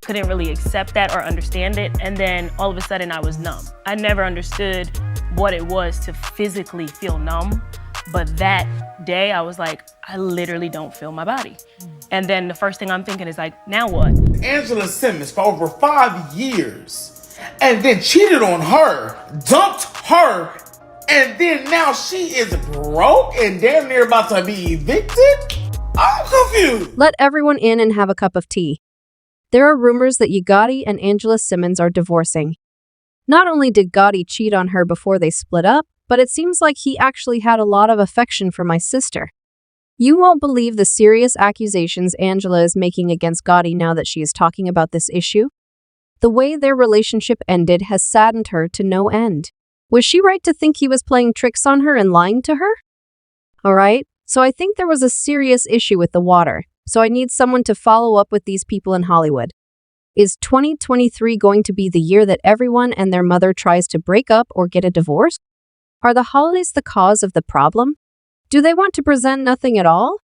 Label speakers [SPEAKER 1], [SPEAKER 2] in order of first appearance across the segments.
[SPEAKER 1] couldn't really accept that or understand it. And then all of a sudden I was numb. I never understood what it was to physically feel numb. But that day I was like, I literally don't feel my body. And then the first thing I'm thinking is like, now what?
[SPEAKER 2] Angela Simmons for over 5 years and then cheated on her, dumped her, and then now she is broke and damn near about to be evicted? I'm confused.
[SPEAKER 3] Let everyone in and have a cup of tea. There are rumors that Yo Gotti and Angela Simmons are divorcing. Not only did Gotti cheat on her before they split up, but it seems like he actually had a lot of affection for my sister. You won't believe the serious accusations Angela is making against Gotti now that she is talking about this issue. The way their relationship ended has saddened her to no end. Was she right to think he was playing tricks on her and lying to her? Alright, so I think there was a serious issue with the water, so I need someone to follow up with these people in Hollywood. Is 2023 going to be the year that everyone and their mother tries to break up or get a divorce? Are the holidays the cause of the problem? Do they want to present nothing at all?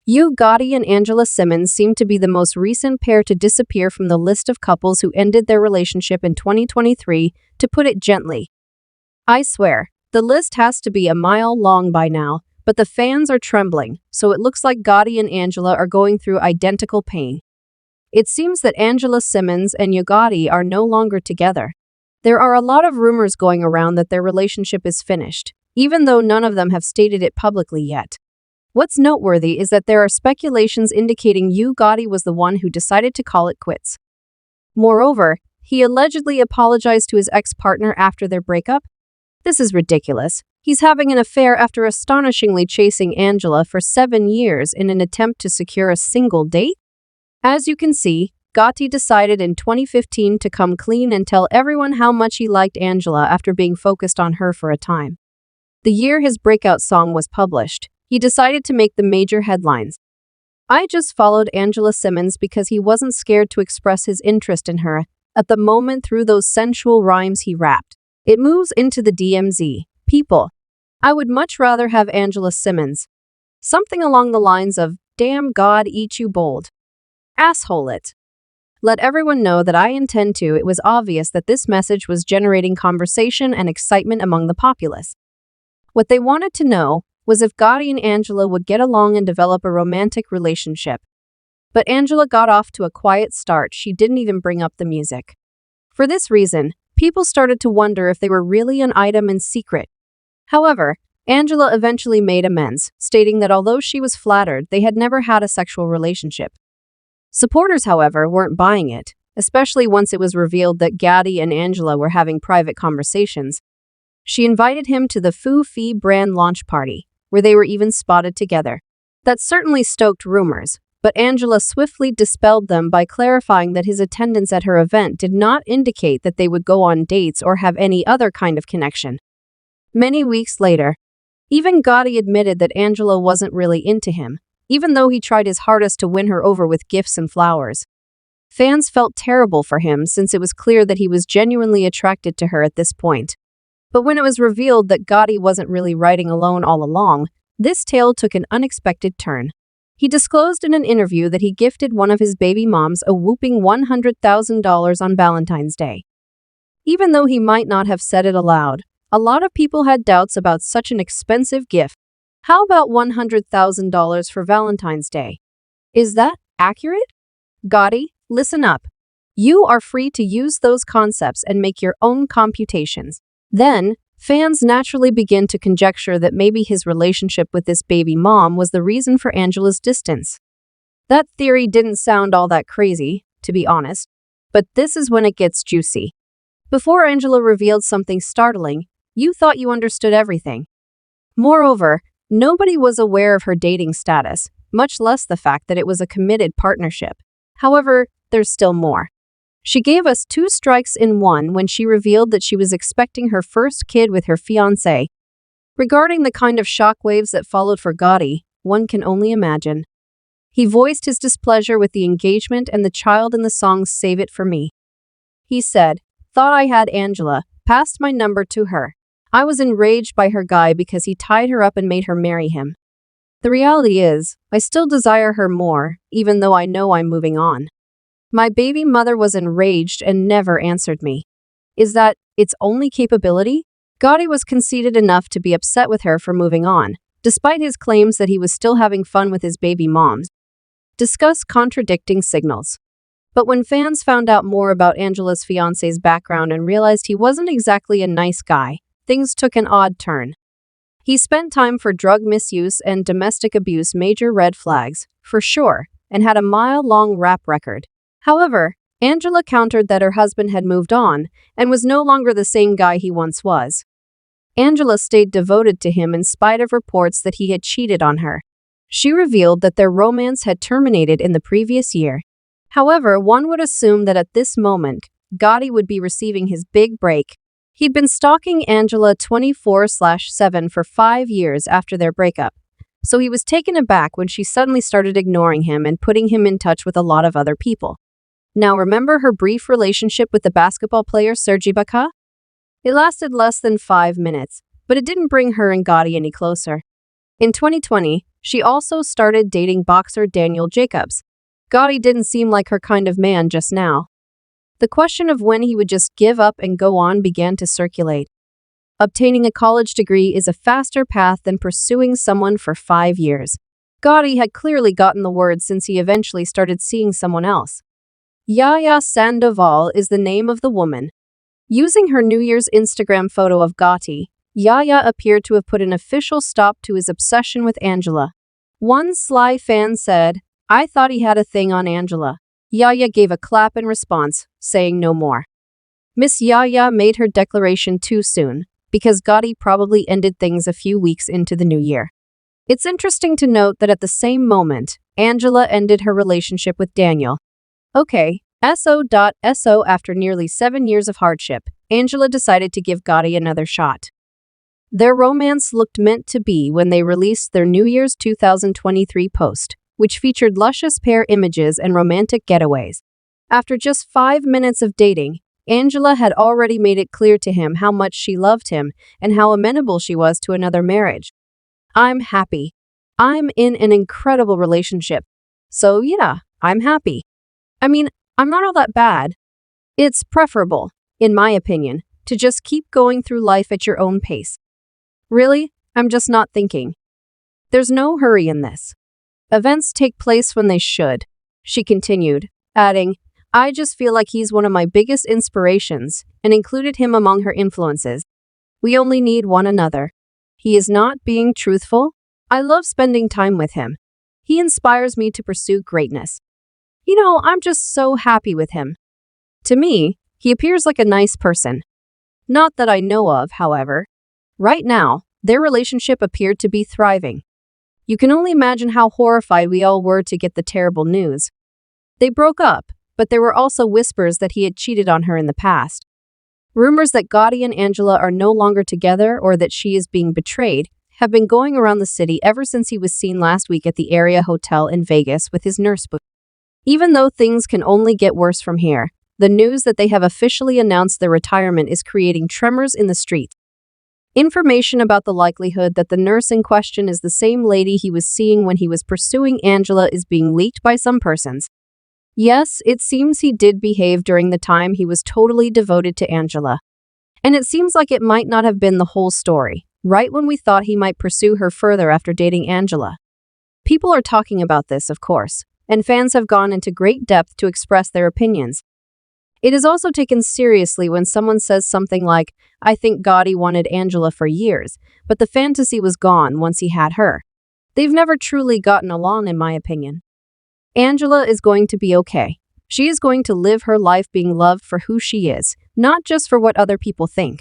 [SPEAKER 3] Yo Gotti and Angela Simmons seem to be the most recent pair to disappear from the list of couples who ended their relationship in 2023, to put it gently. I swear, the list has to be a mile long by now, but the fans are trembling, so it looks like Gotti and Angela are going through identical pain. It seems that Angela Simmons and Yo Gotti are no longer together. There are a lot of rumors going around that their relationship is finished, even though none of them have stated it publicly yet. What's noteworthy is that there are speculations indicating Yo Gotti was the one who decided to call it quits. Moreover, he allegedly apologized to his ex-partner after their breakup. This is ridiculous. He's having an affair after astonishingly chasing Angela for 7 years in an attempt to secure a single date? As you can see, Gotti decided in 2015 to come clean and tell everyone how much he liked Angela after being focused on her for a time. The year his breakout song was published, he decided to make the major headlines. I just followed Angela Simmons because he wasn't scared to express his interest in her at the moment through those sensual rhymes he rapped. It moves into the DMZ. People, I would much rather have Angela Simmons. Something along the lines of, damn God eat you bold. Asshole it. Let everyone know that I intend to. It was obvious that this message was generating conversation and excitement among the populace. What they wanted to know was if Gotti and Angela would get along and develop a romantic relationship. But Angela got off to a quiet start. She didn't even bring up the music. For this reason, people started to wonder if they were really an item in secret. However, Angela eventually made amends, stating that although she was flattered, they had never had a sexual relationship. Supporters, however, weren't buying it, especially once it was revealed that Gotti and Angela were having private conversations. She invited him to the Foo Fee brand launch party, where they were even spotted together. That certainly stoked rumors, but Angela swiftly dispelled them by clarifying that his attendance at her event did not indicate that they would go on dates or have any other kind of connection. Many weeks later, even Gotti admitted that Angela wasn't really into him, even though he tried his hardest to win her over with gifts and flowers. Fans felt terrible for him since it was clear that he was genuinely attracted to her at this point. But when it was revealed that Gotti wasn't really riding alone all along, this tale took an unexpected turn. He disclosed in an interview that he gifted one of his baby moms a whopping $100,000 on Valentine's Day. Even though he might not have said it aloud, a lot of people had doubts about such an expensive gift. How about $100,000 for Valentine's Day? Is that accurate? Gotti, listen up. You are free to use those concepts and make your own computations. Then, fans naturally begin to conjecture that maybe his relationship with this baby mom was the reason for Angela's distance. That theory didn't sound all that crazy, to be honest, but this is when it gets juicy. Before Angela revealed something startling, you thought you understood everything. Moreover, nobody was aware of her dating status, much less the fact that it was a committed partnership. However, there's still more. She gave us 2 strikes in one when she revealed that she was expecting her first kid with her fiancé. Regarding the kind of shockwaves that followed for Gotti, one can only imagine. He voiced his displeasure with the engagement and the child in the song Save It For Me. He said, "Thought I had Angela, passed my number to her. I was enraged by her guy because he tied her up and made her marry him. The reality is, I still desire her more, even though I know I'm moving on." My baby mother was enraged and never answered me. Is that its only capability? Gotti was conceited enough to be upset with her for moving on, despite his claims that he was still having fun with his baby moms. Discuss contradicting signals. But when fans found out more about Angela's fiancé's background and realized he wasn't exactly a nice guy, things took an odd turn. He spent time for drug misuse and domestic abuse, major red flags, for sure, and had a mile-long rap record. However, Angela countered that her husband had moved on and was no longer the same guy he once was. Angela stayed devoted to him in spite of reports that he had cheated on her. She revealed that their romance had terminated in the previous year. However, one would assume that at this moment, Gotti would be receiving his big break. He'd been stalking Angela 24/7 for 5 years after their breakup, so he was taken aback when she suddenly started ignoring him and putting him in touch with a lot of other people. Now remember her brief relationship with the basketball player Serge Ibaka? It lasted less than 5 minutes, but it didn't bring her and Gotti any closer. In 2020, she also started dating boxer Daniel Jacobs. Gotti didn't seem like her kind of man just now. The question of when he would just give up and go on began to circulate. Obtaining a college degree is a faster path than pursuing someone for 5 years. Gotti had clearly gotten the word since he eventually started seeing someone else. Yaya Sandoval is the name of the woman. Using her New Year's Instagram photo of Gotti, Yaya appeared to have put an official stop to his obsession with Angela. One sly fan said, "I thought he had a thing on Angela." Yaya gave a clap in response, saying no more. Miss Yaya made her declaration too soon, because Gotti probably ended things a few weeks into the new year. It's interesting to note that at the same moment, Angela ended her relationship with Daniel. Okay, so after nearly 7 years of hardship, Angela decided to give Gotti another shot. Their romance looked meant to be when they released their New Year's 2023 post, which featured luscious pair images and romantic getaways. After just 5 minutes of dating, Angela had already made it clear to him how much she loved him and how amenable she was to another marriage. "I'm happy. I'm in an incredible relationship. So yeah, I'm happy. I mean, I'm not all that bad. It's preferable, in my opinion, to just keep going through life at your own pace. Really, I'm just not thinking. There's no hurry in this. Events take place when they should," she continued, adding, "I just feel like he's one of my biggest inspirations," and included him among her influences. "We only need one another. He is not being truthful. I love spending time with him. He inspires me to pursue greatness. I'm just so happy with him. To me, he appears like a nice person. Not that I know of, however. Right now, their relationship appeared to be thriving. You can only imagine how horrified we all were to get the terrible news. They broke up, but there were also whispers that he had cheated on her in the past. Rumors that Gotti and Angela are no longer together or that she is being betrayed have been going around the city ever since he was seen last week at the area hotel in Vegas with his nurse book. Even though things can only get worse from here, the news that they have officially announced their retirement is creating tremors in the streets. Information about the likelihood that the nurse in question is the same lady he was seeing when he was pursuing Angela is being leaked by some persons. Yes, it seems he did behave during the time he was totally devoted to Angela. And it seems like it might not have been the whole story, right when we thought he might pursue her further after dating Angela. People are talking about this, of course, and fans have gone into great depth to express their opinions. It is also taken seriously when someone says something like, "I think Gotti wanted Angela for years, but the fantasy was gone once he had her." They've never truly gotten along, in my opinion. Angela is going to be okay. She is going to live her life being loved for who she is, not just for what other people think.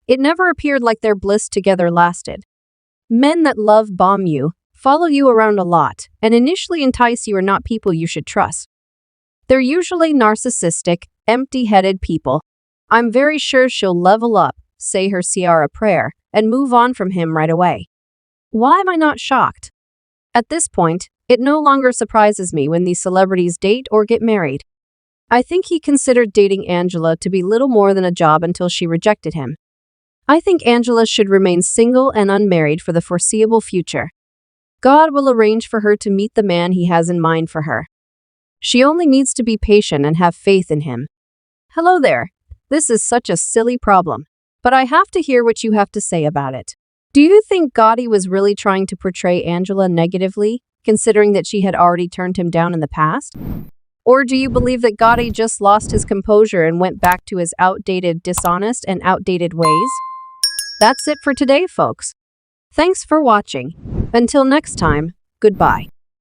[SPEAKER 3] It never appeared like their bliss together lasted. Men that love bomb you, follow you around a lot, and initially entice you are not people you should trust. They're usually narcissistic, empty-headed people. I'm very sure she'll level up, say her Ciara prayer, and move on from him right away. Why am I not shocked? At this point, it no longer surprises me when these celebrities date or get married. I think he considered dating Angela to be little more than a job until she rejected him. I think Angela should remain single and unmarried for the foreseeable future. God will arrange for her to meet the man he has in mind for her. She only needs to be patient and have faith in him. Hello there. This is such a silly problem, but I have to hear what you have to say about it. Do you think Gotti was really trying to portray Angela negatively, considering that she had already turned him down in the past? Or do you believe that Gotti just lost his composure and went back to his dishonest and outdated ways? That's it for today, folks. Thanks for watching. Until next time, goodbye.